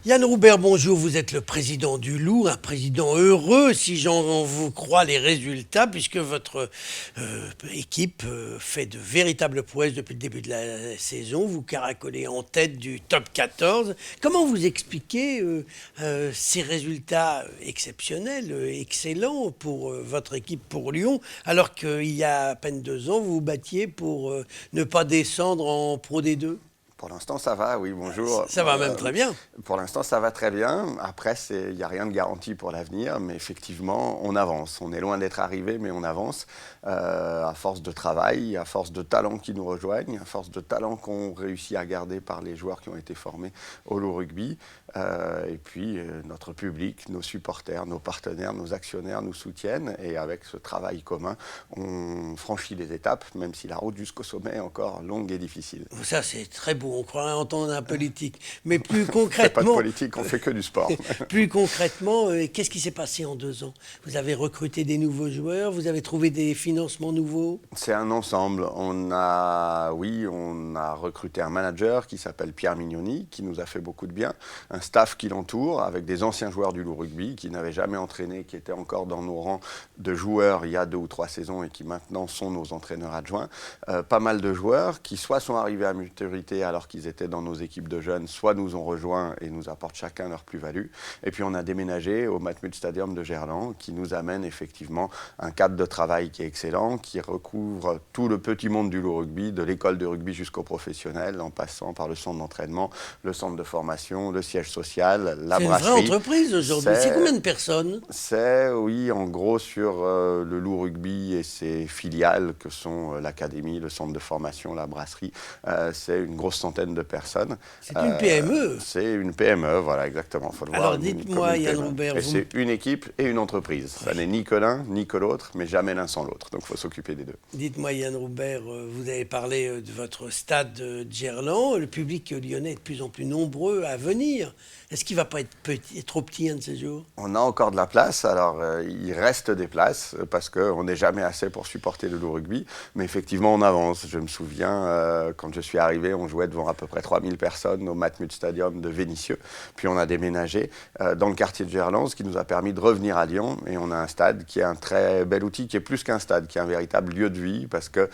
Yann Roubert, bonjour, vous êtes le président du Loup, un président heureux si j'en vous crois les résultats, puisque votre équipe fait de véritables prouesses depuis le début de la saison, vous caracolez en tête du top 14. Comment vous expliquez ces résultats exceptionnels, excellents pour votre équipe pour Lyon, alors qu'il y a à peine 2 ans, vous vous battiez pour ne pas descendre en Pro D2? Pour l'instant, ça va, oui, bonjour. Ça va même très bien. Pour l'instant, ça va très bien. Après, il n'y a rien de garanti pour l'avenir, mais effectivement, on avance. On est loin d'être arrivé, mais on avance à force de travail, à force de talents qui nous rejoignent, à force de talents qu'on réussit à garder par les joueurs qui ont été formés au Loup Rugby. Et puis, notre public, nos supporters, nos partenaires, nos actionnaires nous soutiennent. Et avec ce travail commun, on franchit les étapes, même si la route jusqu'au sommet est encore longue et difficile. Ça, c'est très beau. On croirait entendre un politique. Mais plus On ne fait pas de concrètement, politique, on fait que du sport. plus concrètement, qu'est-ce qui s'est passé en 2 ans? Vous avez recruté des nouveaux joueurs, vous avez trouvé des financements nouveaux? C'est un ensemble. On a recruté un manager qui s'appelle Pierre Mignoni, qui nous a fait beaucoup de bien. Un staff qui l'entoure, avec des anciens joueurs du Loup Rugby, qui n'avaient jamais entraîné, qui étaient encore dans nos rangs de joueurs il y a 2 ou 3 saisons et qui maintenant sont nos entraîneurs adjoints. Pas mal de joueurs qui soit sont arrivés à maturité alors qu'ils étaient dans nos équipes de jeunes, soit nous ont rejoints et nous apportent chacun leur plus-value. Et puis on a déménagé au Matmut Stadium de Gerland, qui nous amène effectivement un cadre de travail qui est excellent, qui recouvre tout le petit monde du Loup Rugby, de l'école de rugby jusqu'au professionnel, en passant par le centre d'entraînement, le centre de formation, le siège social, la brasserie. C'est une vraie entreprise aujourd'hui. C'est combien de personnes? C'est, oui, en gros, sur le Loup Rugby et ses filiales, que sont l'académie, le centre de formation, la brasserie, c'est une grosse centaine de personnes. C'est une PME. C'est une PME, voilà, exactement. Faut le voir. Alors dites-moi, Yann Roubert, et c'est une équipe et une entreprise. Ça n'est ni que l'un, ni que l'autre, mais jamais l'un sans l'autre. Donc il faut s'occuper des deux. dites-moi, Yann Roubert, vous avez parlé de votre stade de Gerland. Le public lyonnais est de plus en plus nombreux à venir. Est-ce qu'il ne va pas être trop petit un de ces jours? On a encore de la place, alors il reste des places parce qu'on n'est jamais assez pour supporter le Loup Rugby, mais effectivement on avance. Je me souviens, quand je suis arrivé, on jouait devant à peu près 3000 personnes au Matmut Stadium de Vénissieux, puis on a déménagé dans le quartier de Gerland, ce qui nous a permis de revenir à Lyon, et on a un stade qui est un très bel outil, qui est plus qu'un stade, qui est un véritable lieu de vie, parce que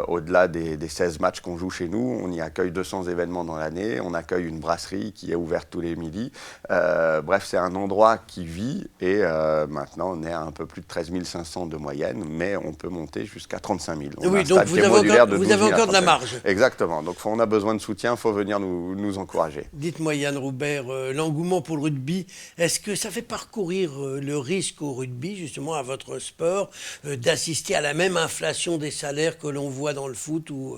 au-delà des 16 matchs qu'on joue chez nous, on y accueille 200 événements dans l'année, on accueille une brasserie qui est ouverte tous les midi. Bref, c'est un endroit qui vit et maintenant on est à un peu plus de 13 500 de moyenne, mais on peut monter jusqu'à 35 000. Oui, donc vous avez encore de la marge. Exactement, donc on a besoin de soutien, il faut venir nous encourager. Dites-moi, Yann Roubert, l'engouement pour le rugby, est-ce que ça fait parcourir le risque au rugby, justement à votre sport, d'assister à la même inflation des salaires que l'on voit dans le foot, où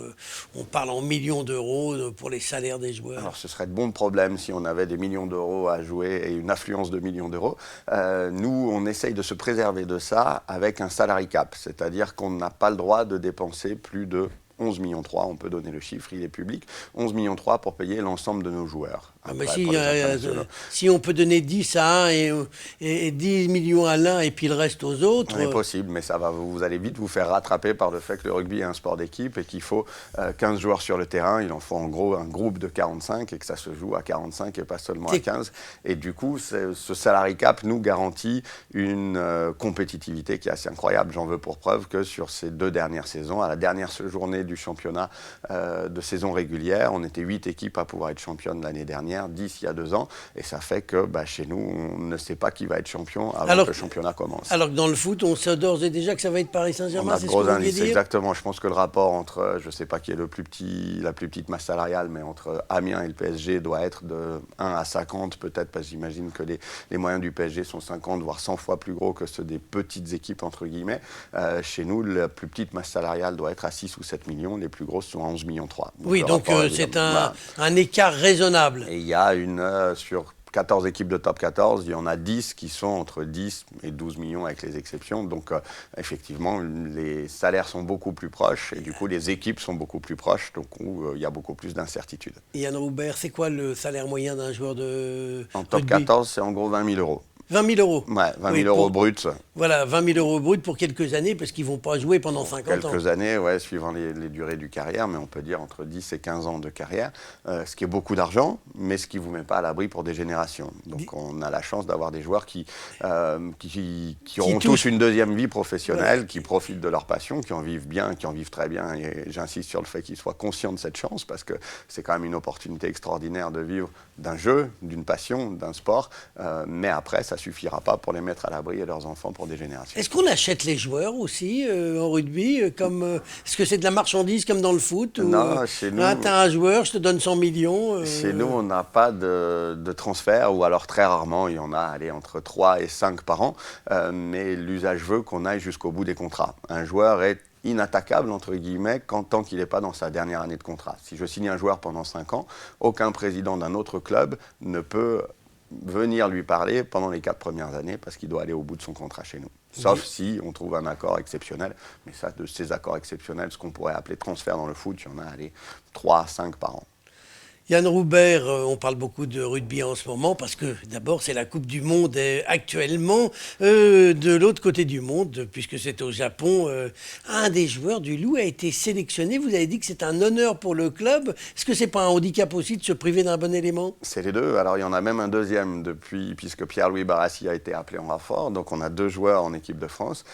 on parle en millions d'euros pour les salaires des joueurs? Alors ce serait de bons problèmes si on avait des millions d'euros à jouer et une affluence de millions d'euros. Nous, on essaye de se préserver de ça avec un salary cap, c'est-à-dire qu'on n'a pas le droit de dépenser plus de 11,3 millions, on peut donner le chiffre, il est public, 11,3 millions pour payer l'ensemble de nos joueurs. Mais si on peut donner 10 à un et 10 millions à l'un et puis le reste aux autres... C'est possible, mais vous allez vite vous faire rattraper par le fait que le rugby est un sport d'équipe et qu'il faut 15 joueurs sur le terrain. Il en faut en gros un groupe de 45 et que ça se joue à 45 et pas seulement à 15. Et du coup, ce salary cap nous garantit une compétitivité qui est assez incroyable. J'en veux pour preuve que sur ces 2 dernières saisons, à la dernière journée du championnat de saison régulière, on était 8 équipes à pouvoir être championnes l'année dernière, 10 il y a 2 ans, et ça fait que chez nous, on ne sait pas qui va être champion avant que le championnat commence. Alors que dans le foot, on sait d'ores et déjà que ça va être Paris Saint-Germain, on a de gros indices, exactement. Je pense que le rapport entre, je ne sais pas qui est la plus petite masse salariale, mais entre Amiens et le PSG doit être de 1 à 50 peut-être, parce que j'imagine que les moyens du PSG sont 50, voire 100 fois plus gros que ceux des petites équipes, entre guillemets. Chez nous, la plus petite masse salariale doit être à 6 ou 7 millions, les plus grosses sont à 11,3 millions. Oui, donc c'est un écart raisonnable. Et il y a sur 14 équipes de top 14, il y en a 10 qui sont entre 10 et 12 millions avec les exceptions. Donc effectivement, les salaires sont beaucoup plus proches et du coup les équipes sont beaucoup plus proches, donc il y a beaucoup plus d'incertitudes. Yann Roubert, c'est quoi le salaire moyen d'un joueur de En top rugby? 14, c'est en gros 20 000 euros. 20 000 euros. Ouais, 20 000 Oui, euros bruts. Voilà, 20 000 euros bruts pour quelques années, parce qu'ils ne vont pas jouer pendant 50 ans. Quelques années, ouais, suivant les durées du carrière, mais on peut dire entre 10 et 15 ans de carrière, ce qui est beaucoup d'argent, mais ce qui ne vous met pas à l'abri pour des générations. Donc on a la chance d'avoir des joueurs qui auront tous une deuxième vie professionnelle, ouais, qui profitent de leur passion, qui en vivent bien, qui en vivent très bien. Et j'insiste sur le fait qu'ils soient conscients de cette chance, parce que c'est quand même une opportunité extraordinaire de vivre d'un jeu, d'une passion, d'un sport, mais après, ça ne suffira pas pour les mettre à l'abri et leurs enfants pour des générations. Est-ce qu'on achète les joueurs aussi en rugby est-ce que c'est de la marchandise comme dans le foot Non, chez nous... tu as un joueur, je te donne 100 millions. Chez nous, on n'a pas de transfert, ou alors très rarement, il y en a entre 3 et 5 par an, mais l'usage veut qu'on aille jusqu'au bout des contrats. Un joueur est inattaquable, entre guillemets, tant qu'il n'est pas dans sa dernière année de contrat. Si je signe un joueur pendant 5 ans, aucun président d'un autre club ne peut venir lui parler pendant les 4 premières années, parce qu'il doit aller au bout de son contrat chez nous. Sauf si on trouve un accord exceptionnel. Mais ça, de ces accords exceptionnels, ce qu'on pourrait appeler transfert dans le foot, il y en a 3 à 5 par an. Yann Roubert, on parle beaucoup de rugby en ce moment parce que d'abord c'est la Coupe du Monde actuellement. De l'autre côté du monde, puisque c'est au Japon, un des joueurs du Loup a été sélectionné. Vous avez dit que c'est un honneur pour le club. Est-ce que c'est pas un handicap aussi de se priver d'un bon élément? C'est les deux. Alors il y en a même un deuxième puisque Pierre-Louis Barassi a été appelé en renfort. Donc on a 2 joueurs en équipe de France.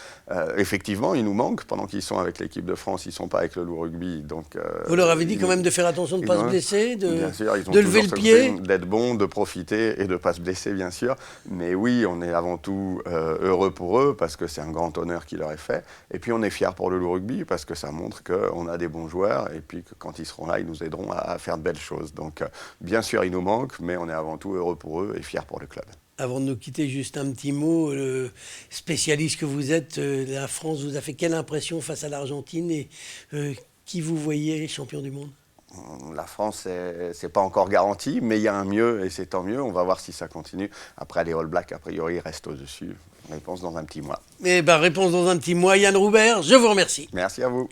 Effectivement, ils nous manquent. Pendant qu'ils sont avec l'équipe de France, ils ne sont pas avec le Loup Rugby. Donc, vous leur avez dit quand même de faire attention de ne pas se blesser, bien sûr, ils ont de lever le pied, d'être bons, de profiter et de ne pas se blesser, bien sûr. Mais oui, on est avant tout heureux pour eux parce que c'est un grand honneur qui leur est fait. Et puis on est fiers pour le Loup Rugby parce que ça montre qu'on a des bons joueurs et puis que quand ils seront là, ils nous aideront à faire de belles choses. Donc bien sûr, ils nous manquent, mais on est avant tout heureux pour eux et fiers pour le club. Avant de nous quitter, juste un petit mot. Le spécialiste que vous êtes, la France vous a fait quelle impression face à l'Argentine et qui vous voyez champion du monde? La France, c'est pas encore garanti, mais il y a un mieux et c'est tant mieux. On va voir si ça continue. Après, les All Blacks, a priori, restent au-dessus. Réponse dans un petit mois. Réponse dans un petit mois. Yann Roubert, je vous remercie. Merci à vous.